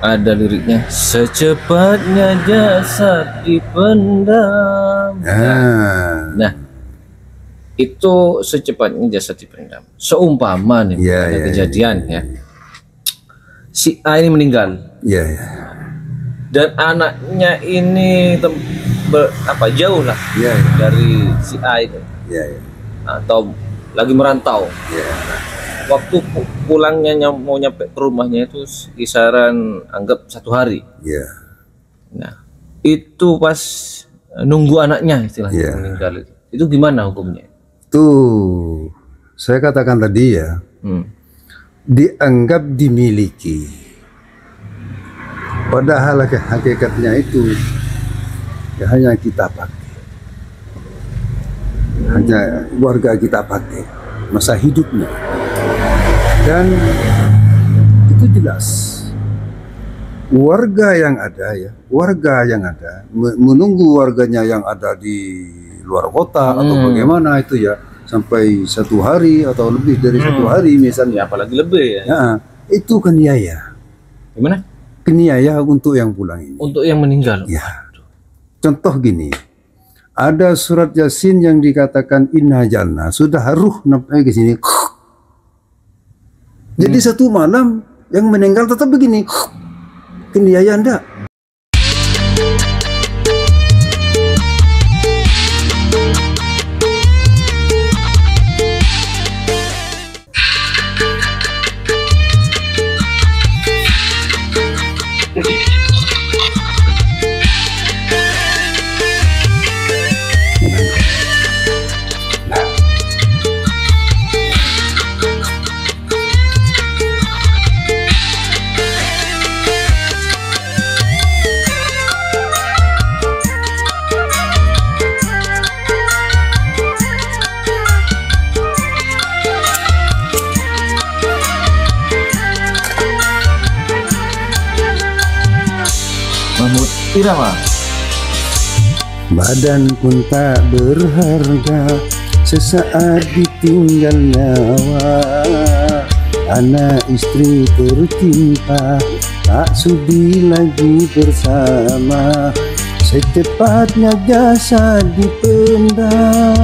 ada liriknya, secepatnya jasad dipendam. Nah, itu secepatnya jasad dipendam. Seumpama nih ada kejadian ya, si A ini meninggal. Dan anaknya ini jauh lah dari si A itu. Atau lagi merantau. Waktu pulangnya mau nyampe ke rumahnya itu kisaran anggap 1 hari. Nah, itu pas nunggu anaknya istilahnya meninggal itu gimana hukumnya? Tuh, saya katakan tadi ya, dianggap dimiliki. Padahal hakikatnya itu ya hanya kita pakai, hanya warga kita pakai masa hidupnya. Dan itu jelas warga yang ada menunggu warganya yang ada di luar kota atau bagaimana itu ya sampai 1 hari atau lebih dari 1 hari misalnya, apalagi lebih ya, itu keniaya. Gimana? Keniaya untuk yang pulang ini, untuk yang meninggal ya. Contoh gini, ada surat Yasin yang dikatakan inna jalna, sudah ruh sampai ke sini. Jadi 1 malam yang meninggal tetap begini. Keniaya enggak? Irama. Badan pun tak berharga sesaat ditinggal nyawa. Anak istri tertimpa, tak sudi lagi bersama. Secepatnya jasad dipendam.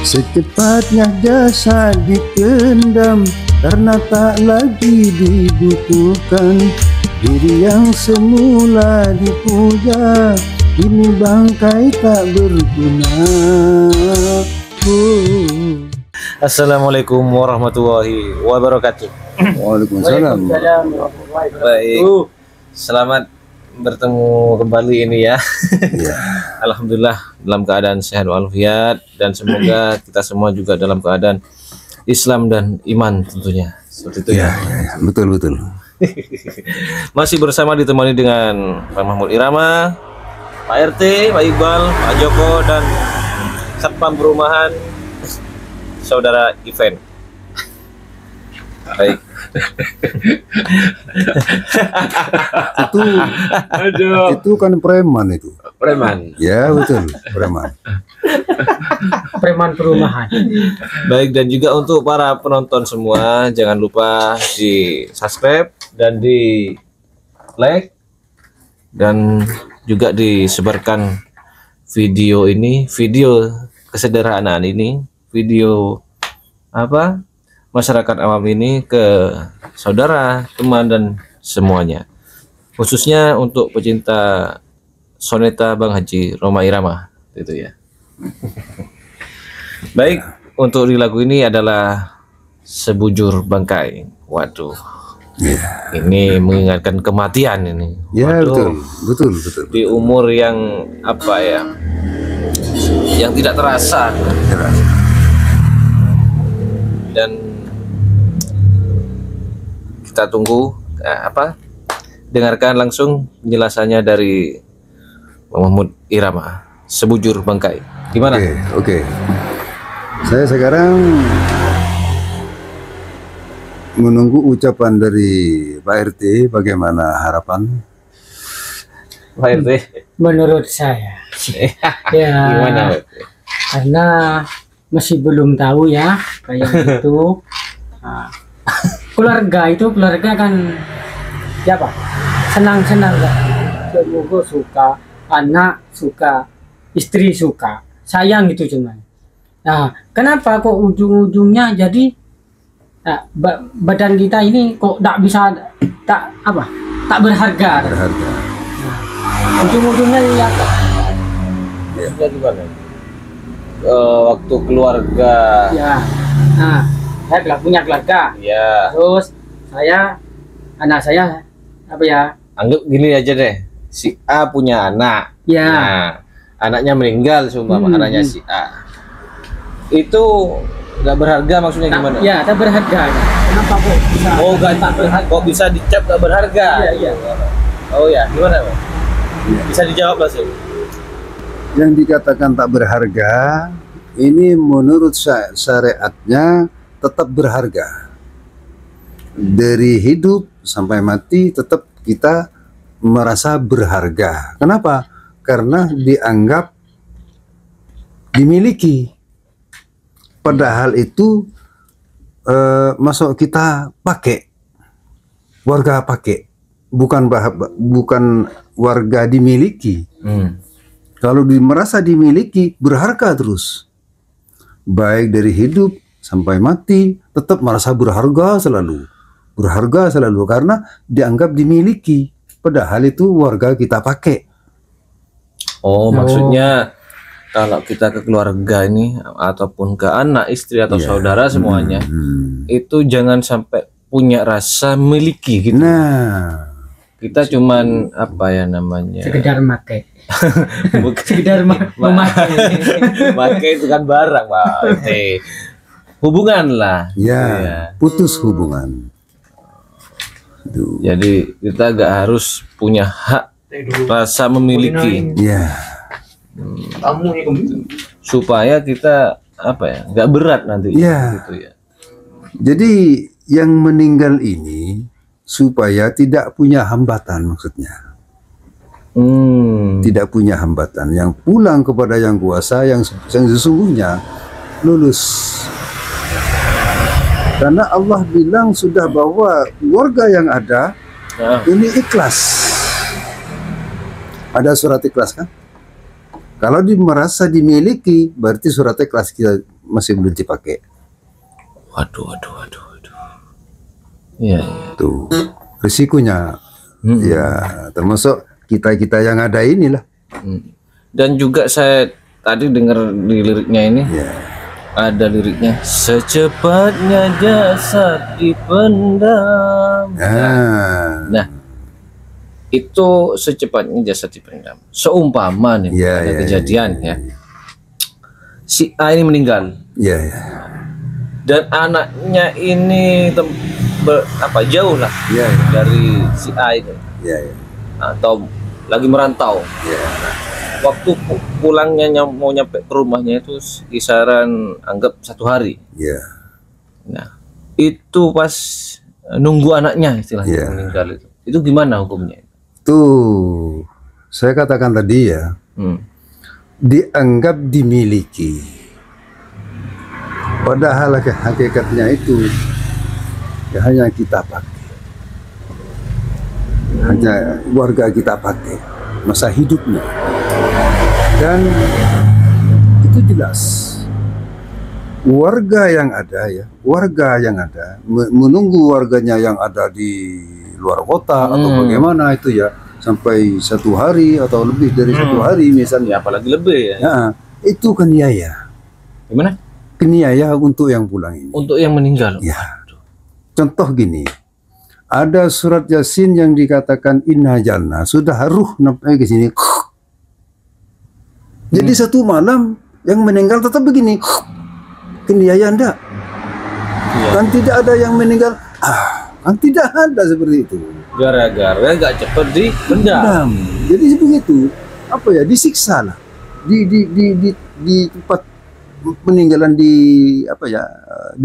Secepatnya jasad dipendam, karena tak lagi dibutuhkan. Diri yang semula dipuja, ini bangkai tak berguna. Assalamualaikum warahmatullahi wabarakatuh. Waalaikumsalam. Baik, selamat bertemu kembali ini ya. Alhamdulillah dalam keadaan sehat walafiat, dan semoga kita semua juga dalam keadaan Islam dan iman tentunya, seperti itu ya. Betul. Masih bersama ditemani dengan Pak Mahmud Irama, Pak RT, Pak Iqbal, Pak Joko, dan Satpam Perumahan Saudara Event. Baik. itu kan preman itu. Preman. Ya betul, preman. Preman perumahan. Baik, dan juga untuk para penonton semua, jangan lupa di subscribe dan di like, dan juga disebarkan video ini, video kesederhanaan ini, video masyarakat awam ini ke saudara, teman, dan semuanya, khususnya untuk pecinta soneta Bang Haji Rhoma Irama itu ya. Baik, untuk di lagu ini adalah Sebujur Bangkai. Waduh, ini mengingatkan kematian ini. Ya, waduh, betul. Di umur yang yang tidak terasa. Dan kita tunggu dengarkan langsung penjelasannya dari Mahmud Irama, Sebujur Bangkai. Gimana? Oke. Saya sekarang menunggu ucapan dari Pak RT. Bagaimana harapan Pak RT? Menurut saya ya, gimana, karena masih belum tahu ya kayak gitu. Nah, keluarga kan ya apa? Senang-senang kan. Semoga suka, anak suka, istri suka, sayang gitu cuman. Nah, kenapa kok ujung-ujungnya jadi badan kita ini kok tak bisa tak berharga. Berharga. Ujung-ujungnya ya Maksudnya gimana? Waktu keluarga. ya. Nah, saya punya keluarga. Ya. Terus anak saya apa ya? Anggap gini aja deh. Si A punya anak. Ya. Nah, anaknya meninggal seumpama anaknya si A. Itu nggak berharga maksudnya gimana? Ya, tak berharga. Kenapa kok bisa? Oh, kok bisa dicap nggak berharga? Iya. Oh ya, gimana, Bang? Bisa dijawab lah sih. Yang dikatakan tak berharga ini menurut syariatnya tetap berharga. Dari hidup sampai mati tetap kita merasa berharga. Kenapa? Karena dianggap dimiliki. Padahal itu masuk kita pakai, warga pakai, bukan warga dimiliki. Kalau merasa dimiliki, berharga terus. Baik dari hidup sampai mati, tetap merasa berharga selalu. Berharga selalu karena dianggap dimiliki. Padahal itu warga kita pakai. Oh, maksudnya kalau kita ke keluarga ini ataupun ke anak, istri atau saudara semuanya, itu jangan sampai punya rasa miliki gitu. Nah, Kita cuman apa ya namanya? Sekedar pakai. Bukan. Sekedar memakai. Pakai itu kan barang, Pak. Hubungan lah. ya, putus hubungan. Aduh. Jadi kita gak harus punya hak rasa memiliki Ya, supaya kita apa ya nggak berat nanti. Ya. Gitu ya. jadi yang meninggal ini supaya tidak punya hambatan maksudnya. Tidak punya hambatan, yang pulang kepada yang kuasa yang sesungguhnya lulus. Karena Allah bilang sudah bahwa warga yang ada ini ikhlas. Ada surat ikhlas kan? Kalau merasa dimiliki, berarti surat ikhlas kita masih belum dipakai. Waduh. Iya. Tuh risikonya. Ya, termasuk kita yang ada inilah. Dan juga saya tadi dengar di liriknya ini Ya. ada liriknya, secepatnya jasad dipendam. Nah, itu secepatnya jasad dipendam. Seumpama nih ada kejadian ya. Si A ini meninggal. Ya. Dan anaknya ini jauh lah Ya. dari si A itu. Ya. Atau lagi merantau. Ya. Waktu pulangnya mau nyampe ke rumahnya itu kisaran anggap 1 hari. Ya. Nah, itu pas nunggu anaknya istilahnya Ya. meninggal itu. Itu gimana hukumnya? Tuh, saya katakan tadi ya, dianggap dimiliki. Padahal hakikatnya itu ya hanya kita pakai. Hanya warga kita pakai masa hidupnya. Dan itu jelas. Warga yang ada menunggu warganya yang ada di luar kota atau bagaimana itu ya sampai 1 hari atau lebih dari 1 hari misalnya. Ya, apalagi lebih ya. Nah, itu keniaya. Gimana? Keniaya untuk yang pulang ini. Untuk yang meninggal. Ya. Contoh gini, ada surat Yasin yang dikatakan inna jalna, sudah ruh sampai ke sini. Jadi 1 malam yang meninggal tetap begini. Keniaya enggak? Kan tidak ada yang meninggal. Kan tidak ada seperti itu. Gara-gara nggak cepet dipendam. Jadi begitu. Apa ya? Disiksa lah. Di tempat peninggalan di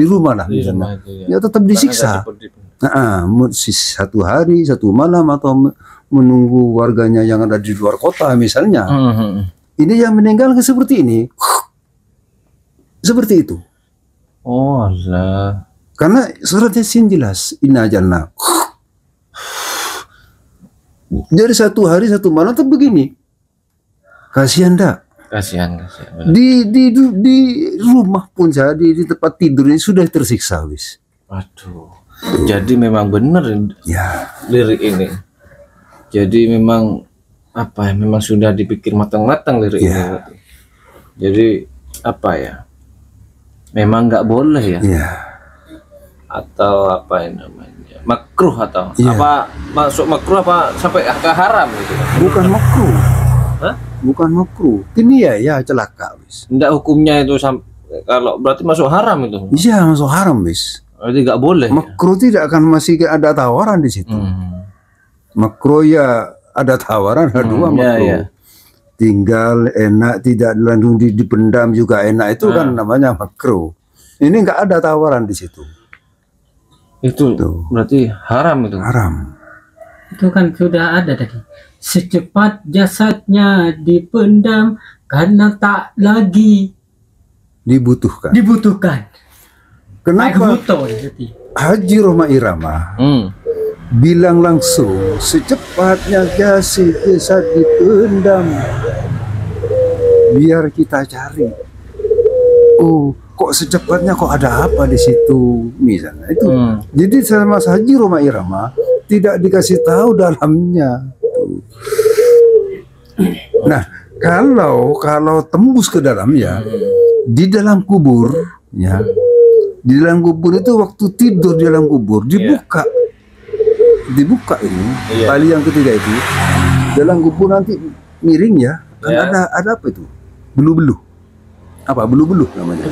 rumah lah. Di rumah itu, ya tetap disiksa. 1 hari 1 malam atau menunggu warganya yang ada di luar kota misalnya. Ini yang meninggal seperti ini. Seperti itu. Oh lah. Karena surat Yasin jelas, inna jalna. Dari satu hari satu malam tuh begini. Kasihan dak. Kasihan. Di rumah pun saya di tempat tidur ini sudah tersiksa wis. Waduh. Jadi memang benar Ya. lirik ini. Jadi memang apa ya? Memang sudah dipikir matang-matang lirik ini. Jadi apa ya? Memang nggak boleh ya? Ya. Atau apa yang namanya? Makruh atau Iya. apa? Masuk makruh apa sampai ke haram gitu? Bukan makruh. Hah? Bukan makruh. Ini ya celaka wis. Enggak, hukumnya itu kalau berarti masuk haram itu. Iya masuk haram wis. Berarti nggak boleh. Ya? Makruh tidak akan masih ada tawaran di situ. Makruh ya ada tawaran, ada dua makruh. Ya. Tinggal enak, tidak langsung dipendam juga enak, itu kan namanya makruh. Ini nggak ada tawaran di situ. Itu Tuh. berarti haram itu. Haram. Itu kan sudah ada tadi. Secepat jasadnya dipendam karena tak lagi Dibutuhkan. dibutuhkan. Kenapa Butuh berarti. Haji Roma Irama bilang langsung secepatnya jasad dipendam biar kita cari. Oh, kok secepatnya, kok ada apa di situ misalnya itu. Jadi sama Haji Roma Irama tidak dikasih tahu dalamnya. Tuh. Nah, kalau tembus ke dalamnya di dalam kubur ya. Di dalam kubur itu waktu tidur di dalam kubur dibuka. Dibuka ini tali yang ketiga itu. Dalam kubur nanti miring ya. Kan ada apa itu? Belu-belu. Apa belu-belu namanya?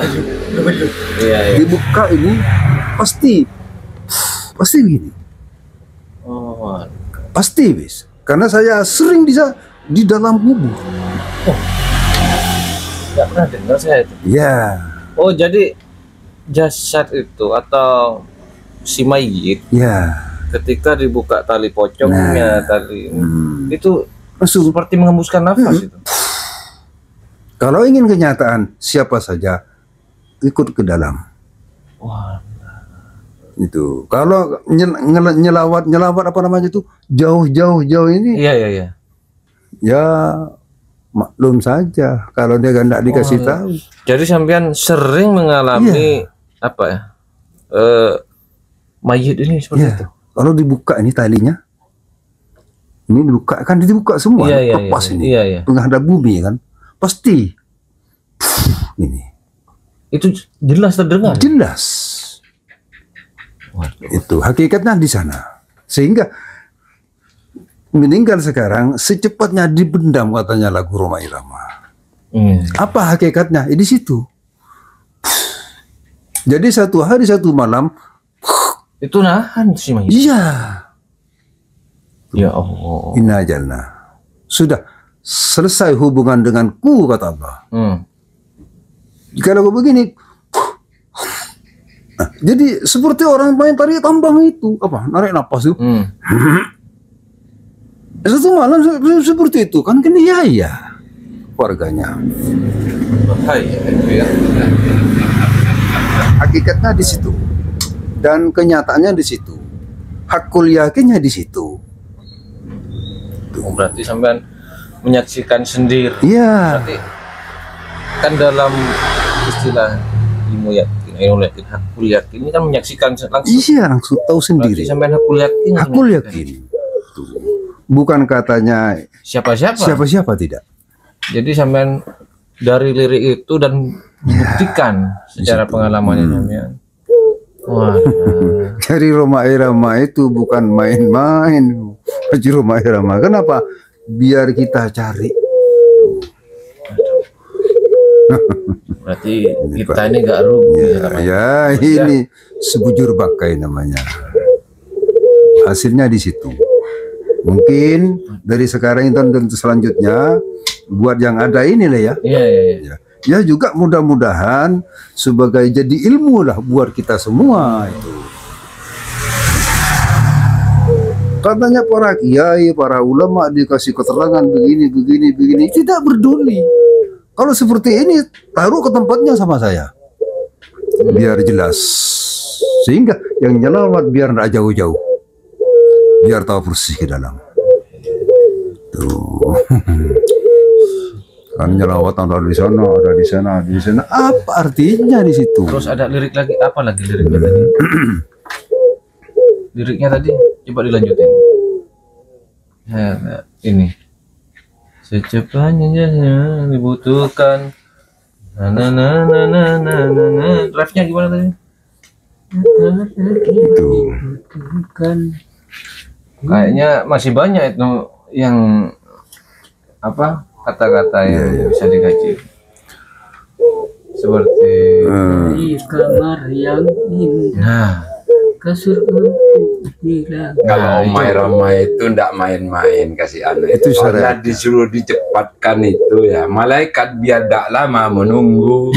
Iya. Dibuka ini pasti begini. Oh. Pasti wis. Karena saya sering di dalam kubur. Nggak pernah dengar saya itu. Ya. Oh, jadi jasad itu atau si mayit Ya. ketika dibuka tali pocongnya, tali itu Langsung. seperti mengembuskan nafas itu. Kalau ingin kenyataan, siapa saja ikut ke dalam. Wah. Itu. Kalau nyelawat apa namanya itu jauh ini, Iya. ya maklum saja. Kalau dia nggak dikasih tahu. Jadi sampean sering mengalami apa ya? Mayit ini seperti itu. Kalau dibuka ini talinya, ini dibuka semua, lepas ini, Iya. menghadap bumi kan, pasti ini Itu jelas terdengar. jelas. Itu hakikatnya di sana. Sehingga meninggal sekarang secepatnya dipendam katanya lagu Roma Irama. Apa hakikatnya? Di situ. Jadi satu hari satu malam. Itu nahan si mayit. Iya. Ya Allah. Inna jalna. Sudah selesai hubungan denganku kata Allah. Kalau begini, nah, jadi seperti orang main tarik tambang itu, apa narik napas itu. Satu malam seperti itu kan ya warganya. Hakikatnya di situ dan kenyataannya di situ. Hakul yakinnya di situ. Berarti sampean menyaksikan sendiri. Iya. Berarti kan dalam istilah ilmu yakin, hakul yakin ini kan menyaksikan langsung. Iya, langsung tahu sendiri. Berarti sampean hakul yakin. Hakul yakin. Tuh. Bukan katanya siapa-siapa tidak. Jadi sampean dari lirik itu dan membuktikan secara pengalamannya sampean. Wah. Dari Roma Irama itu bukan main-main. Haji Roma Irama. Kenapa? Biar kita cari. Berarti kita ini gak rugi. Ya, ini sebujur bakai namanya. Hasilnya di situ. Mungkin dari sekarang dan selanjutnya buat yang ada ini lah ya. Iya. Ya juga mudah-mudahan sebagai jadi ilmu lah buat kita semua itu. Katanya para kiai, para ulama dikasih keterangan begini, tidak peduli. Kalau seperti ini taruh ke tempatnya sama saya, biar jelas Sehingga yang nyelawat biar tidak jauh-jauh, biar tahu persis ke dalam. Tuh. Kan nyelawat ada di sana, ada di sana, di sana. Apa artinya di situ? Terus ada lirik lagi, apa lagi liriknya tadi? Liriknya tadi coba dilanjutin. Ya, ini secepatnya dibutuhkan. Drive-nya gimana tadi? Itu. Kayaknya masih banyak itu yang apa kata-kata yang bisa dikaji. Seperti Di kamar yang indah, kasur empuk hilang. Kalau Omai Rama itu ndak main-main kasih anak. Itu Soalnya syariat. disuruh dicepatkan itu ya. Malaikat biar ndak lama menunggu.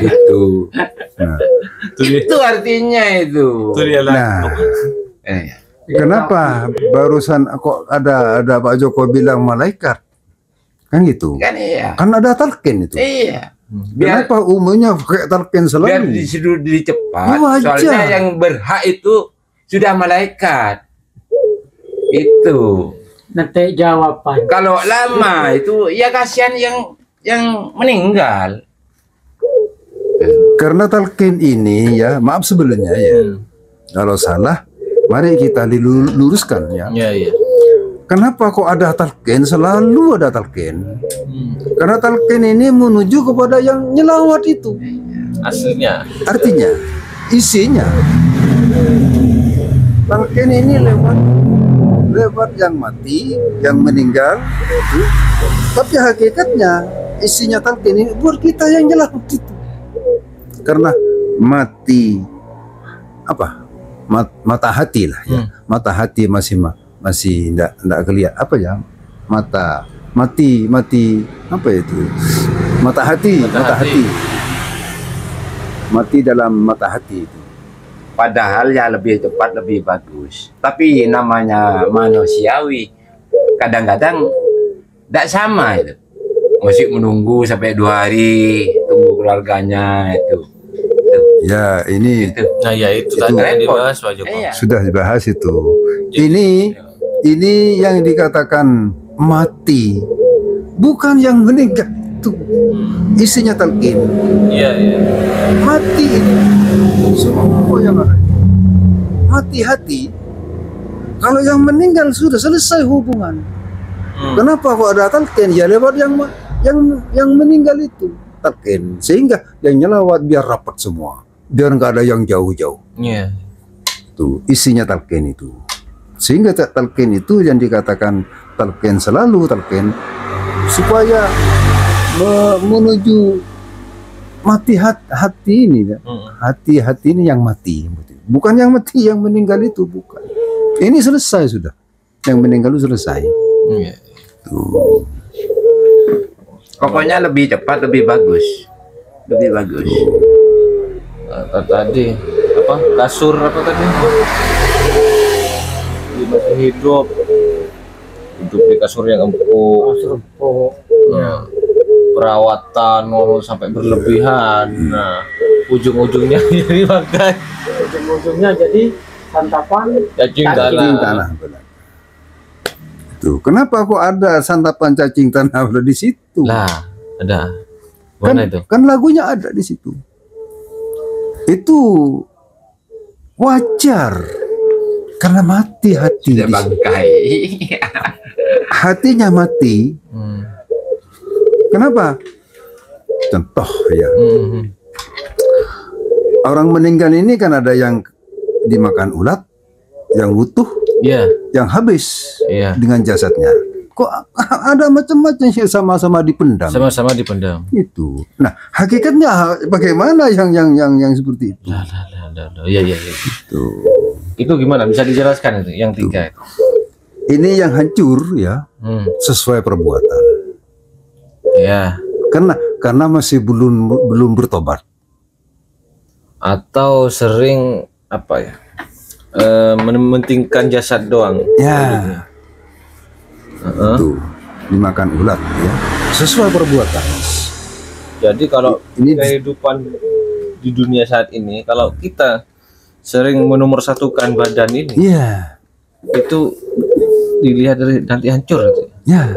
Itu. Nah, Itu artinya itu. nah, Eh, kenapa barusan kok ada Pak Joko bilang malaikat? Kan gitu. kan iya. Kan ada talqin itu. Iya. Biar Kenapa umumnya pakai talqin biar selalu? disuruh dicepat. Ya, wajar. Soalnya yang berhak itu sudah malaikat. Itu. Nanti jawaban. Kalau lama itu ya kasihan yang meninggal. Karena talqin ini ya, maaf sebelumnya ya. Kalau salah, mari kita diluruskan ya. ya ya. Kenapa kok ada talqin? Selalu ada talqin. Karena talqin ini menuju kepada yang nyelawat itu. Aslinya. Artinya, isinya. Talqin ini lewat yang mati, yang meninggal. Itu. Tapi hakikatnya isinya talqin ini buat kita yang nyelawat itu. Karena mati apa? Mata hati lah ya. Mata hati masih enggak kelihatan apa ya, mati apa itu, mata hati mati dalam mata hati itu. Padahal ya lebih cepat lebih bagus. Tapi namanya manusiawi. Kadang-kadang tidak sama itu. Masih menunggu sampai 2 hari tunggu keluarganya itu. Ya ini Nah ya itu tadi yang dibahas Pak Joko. Iya. sudah dibahas itu. Ini yang dikatakan mati, bukan yang meninggal itu. Isinya talqin. Iya iya. Mati ini semua yang ada. Mati hati. Kalau yang meninggal sudah selesai hubungan. Kenapa kok ada talqin? Ya lewat yang meninggal itu talqin, sehingga yang nyelawat biar rapat semua, biar nggak ada yang jauh-jauh. Iya. Tuh isinya talqin itu. Sehingga talqin itu yang dikatakan talqin, selalu talqin supaya menuju mati hati ini ya. Hati ini yang mati, bukan yang mati, yang meninggal itu bukan. Ini selesai sudah, yang meninggal itu selesai. Iya. Tuh. Pokoknya lebih cepat lebih bagus. Lebih bagus. Tadi apa kasur apa tadi? Dia masih hidup di kasur yang empuk. Kasur empuk. Nah, perawatan sampai berlebihan. Nah, ujung-ujungnya jadi makan Ujung-ujungnya jadi santapan cacing Cacing tanah. tanah benar. Tuh, kenapa kok ada santapan cacing tanah ada di situ? Lah, ada. Kan, Mana itu? kan lagunya ada di situ. Itu wajar karena mati hati. Sudah di situ. bangkai. Hatinya mati. Kenapa? Contoh ya, orang meninggal ini kan ada yang dimakan ulat, yang utuh, Iya, yang habis iya. dengan jasadnya. Kok ada macam-macam sih, sama-sama dipendam. Sama-sama dipendam. Itu. Nah, hakikatnya bagaimana yang seperti itu? Lah. Iya. Tuh. Itu gimana? Bisa dijelaskan itu yang 3 itu? Ini yang hancur ya, sesuai perbuatan. Ya. Karena masih belum bertobat. Atau sering apa ya? Mementingkan jasad doang. Ya. Tuh, dimakan ulat ya. Sesuai perbuatan. Jadi kalau Ini kehidupan di dunia saat ini, kalau kita sering menomorsatukan badan ini, Iya. itu dilihat dari nanti hancur. Ya.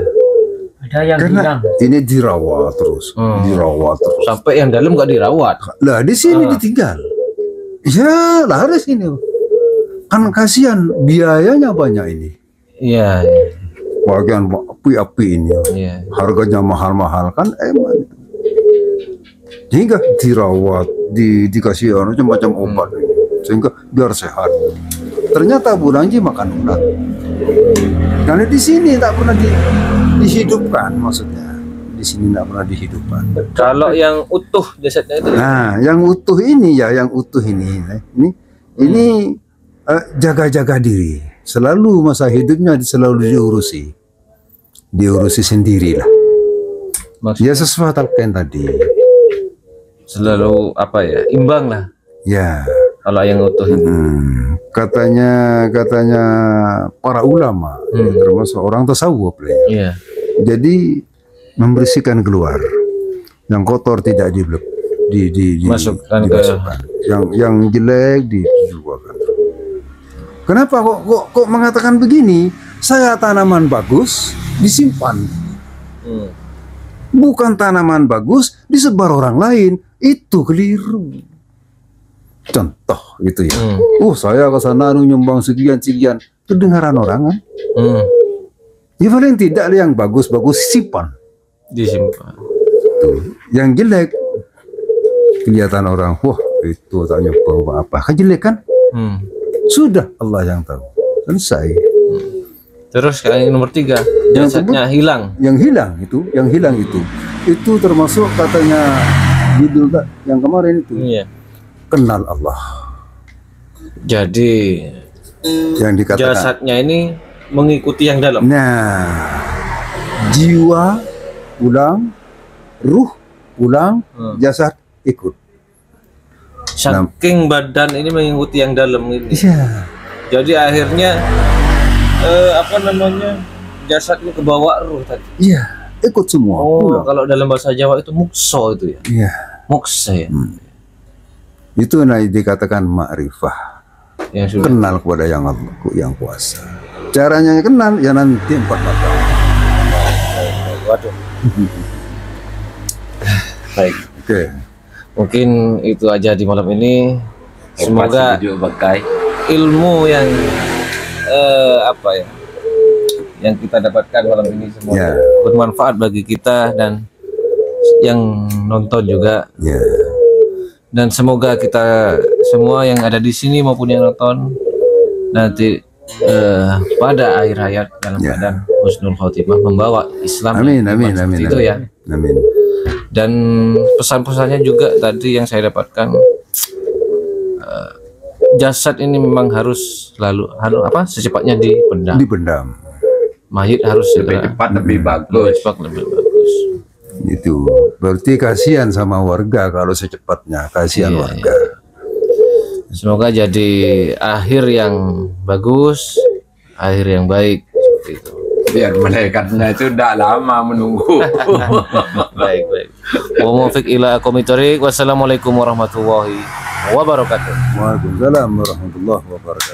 Ada yang Karena bilang ini dirawat terus, dirawat terus. Sampai yang dalam nggak dirawat. Lah di sini ditinggal. Ya, lah di sini. Kan kasihan biayanya banyak ini. Iya, Bagian api-api ini. iya. Harganya mahal-mahal kan emang. Hingga dirawat, dikasih macam-macam obat sehingga biar sehat. Ternyata Bu Nanji makan ulat. Karena di sini tak pernah dihidupkan, maksudnya di sini tak pernah dihidupkan. Kalau yang utuh jasadnya itu, Nah, yang utuh ini ya, yang utuh ini jaga-jaga diri. Selalu masa hidupnya selalu diurusi sendirilah. maksudnya Ya sesuatu yang tadi. selalu apa ya, imbang lah. Ya. Kalau yang utuh ini. Katanya para ulama, termasuk orang tasawuf lah ya. Iya. Jadi membersihkan keluar, yang kotor tidak Masukkan ke- dimasukkan, yang jelek dikeluarkan. Kenapa kok mengatakan begini? Saya tanaman bagus disimpan, bukan tanaman bagus disebar orang lain. Itu keliru. Contoh gitu ya. Saya ke sana nyumbang sekian, kedengaran orang kan? Ya paling tidak yang bagus-bagus simpan. Disimpan. Tuh. Yang jelek kelihatan orang, wah itu tak nyoba apa, kan jelek kan? Sudah Allah yang tahu. Selesai. Terus yang nomor 3, jasadnya hilang. Yang hilang itu termasuk katanya judul yang kemarin itu. Iya. Kenal Allah. Jadi Yang dikatakan. jasadnya ini mengikuti yang dalam. Nah, jiwa pulang, ruh pulang, jasad ikut. Saking badan ini mengikuti yang dalam ini. Iya. Jadi akhirnya jasad ini kebawa ruh tadi. Iya, ikut semua. Oh, kalau dalam bahasa Jawa itu mukso itu ya. Iya. Muksa ya. Itu dikatakan ma'rifah. Yang sudah. Kenal kepada yang Allah, yang kuasa. Caranya kenal ya nanti 4 mata. Waduh. Baik. Oke. Mungkin itu aja di malam ini. Semoga ilmu yang yang kita dapatkan malam ini semoga bermanfaat bagi kita dan yang nonton juga. Ya. Dan semoga kita semua yang ada di sini maupun yang nonton nanti pada akhir hayat dalam keadaan husnul khotimah, membawa Islam. Amin. Itu ya. Amin. Dan pesan-pesannya juga tadi yang saya dapatkan, jasad ini memang harus secepatnya dipendam. Mayit harus Lebih cepat lebih bagus. lebih bagus. Itu berarti kasihan sama warga kalau secepatnya, kasihan Iya, warga. Semoga jadi akhir yang bagus, akhir yang baik seperti itu. Biar malaikatnya itu tidak lama menunggu. Baik. Wa muwaffiq ila aqwamit thoriq. Wassalamualaikum warahmatullahi wabarakatuh. Waalaikumsalam warahmatullahi wabarakatuh.